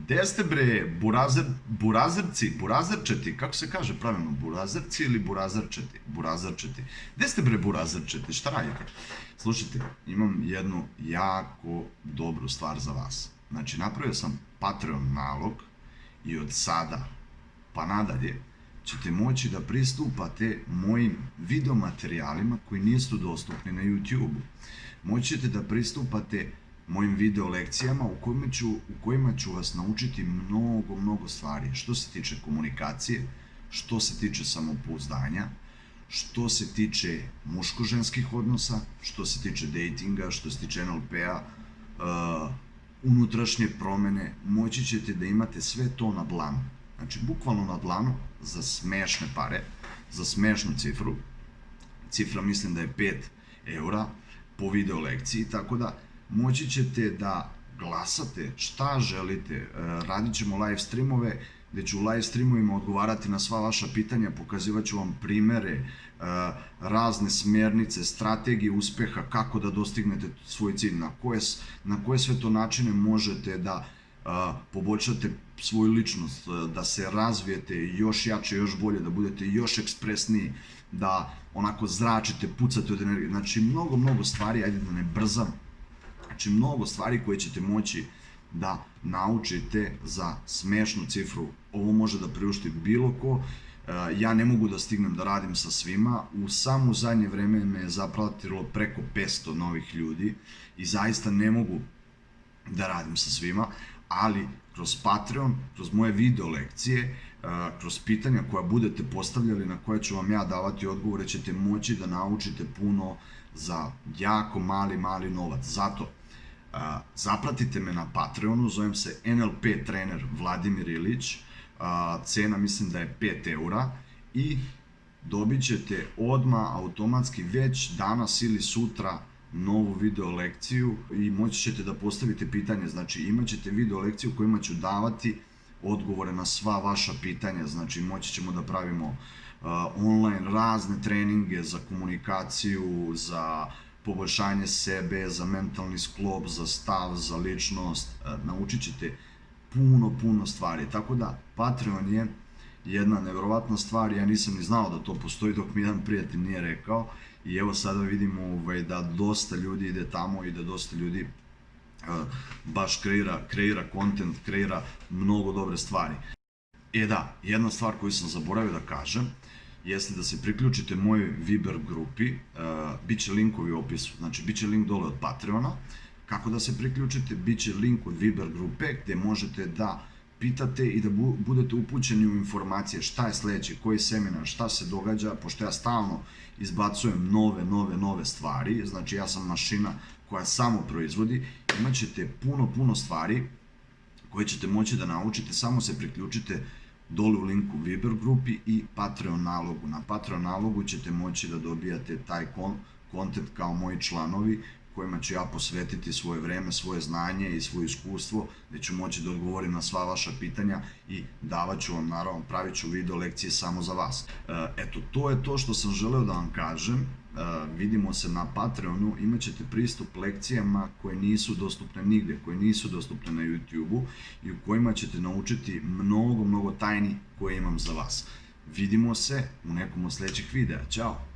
Gde ste bre, burazerci, burazerčeti, kako se kaže pravilno, burazerci ili burazerčeti? Burazerčeti. Gde ste bre burazerčeti, šta radite? Slušajte, imam jednu jako dobru stvar za vas. Znači, napravio sam Patreon nalog i od sada pa nadalje ćete moći da pristupate mojim videomaterijalima koji nisu dostupni na YouTube-u. Moći ćete da pristupate mojim video lekcijama u kojima ću vas naučiti mnogo stvari. Što se tiče komunikacije, što se tiče samopouzdanja, što se tiče muško-ženskih odnosa, što se tiče datinga, što se tiče NLP-a, unutrašnje promene, moći ćete da imate sve to na dlanu. Znači, bukvalno na dlanu, za smešne pare, za smešnu cifru. Cifra mislim da je 5 eura po video lekciji, tako da moći ćete da glasate šta želite. Radit ćemo live streamove, gde ću u live streamovima odgovarati na sva vaša pitanja, pokazivat ću vam primere, razne smernice, strategije uspeha, kako da dostignete svoj cilj, na koje sve to načine možete da poboljšate svoju ličnost, da se razvijete još jače, još bolje, da budete još ekspresniji, da onako zračite, pucate od energije. Znači, mnogo stvari, ajde da ne brzam, znači mnogo stvari koje ćete moći da naučite za smešnu cifru. Ovo može da priušti bilo ko. Ja ne mogu da stignem da radim sa svima. Samo u zadnje vreme me je zapratilo preko 500 novih ljudi i zaista ne mogu da radim sa svima, ali kroz Patreon, kroz moje video lekcije, kroz pitanja koja budete postavljali, na koje ću vam ja davati odgovore, ćete moći da naučite puno za jako mali novac. Zato zapratite me na Patreonu, zovem se NLP trener Vladimir Ilić, cena mislim da je 5 eura i dobit ćete odmah automatski već danas ili sutra novu video lekciju i moći ćete da postavite pitanje. Znači, imat ćete video lekciju u kojima ću davati odgovore na sva vaša pitanja. Znači, moći ćemo da pravimo online razne treninge za komunikaciju, za poboljšanje sebe, za mentalni sklop, za stav, za ličnost. Naučit ćete puno stvari. Tako da, Patreon je jedna nevjerovatna stvar. Ja nisam ni znao da to postoji dok mi jedan prijatelj nije rekao. I evo sada vidimo da dosta ljudi ide tamo i da dosta ljudi baš kreira content, kreira mnogo dobre stvari. Da, jedna stvar koju sam zaboravio da kažem jeste da se priključite mojoj Viber grupi, bit će linkovi u opisu, znači bit će link dole od Patreona. Kako da se priključite? Bit će link od Viber grupe gde možete da pitate i da budete upućeni u informacije šta je sledeće, koji seminar, šta se događa, pošto ja stalno izbacujem nove stvari, znači ja sam mašina koja samo proizvodi, imat ćete puno stvari koje ćete moći da naučite, samo se priključite dole u linku Viber grupi i Patreon nalogu. Na Patreon nalogu ćete moći da dobijate taj kontent kao moji članovi, kojima ću ja posvetiti svoje vreme, svoje znanje i svoje iskustvo, gde ću moći da odgovorim na sva vaša pitanja i davat ću vam, naravno, pravit ću video lekcije samo za vas. Eto, to je to što sam želeo da vam kažem. Vidimo se na Patreonu, imat ćete pristup lekcijama koje nisu dostupne nigde, koje nisu dostupne na YouTube-u i u kojima ćete naučiti mnogo tajni koje imam za vas. Vidimo se u nekom od sledećih videa. Ćao!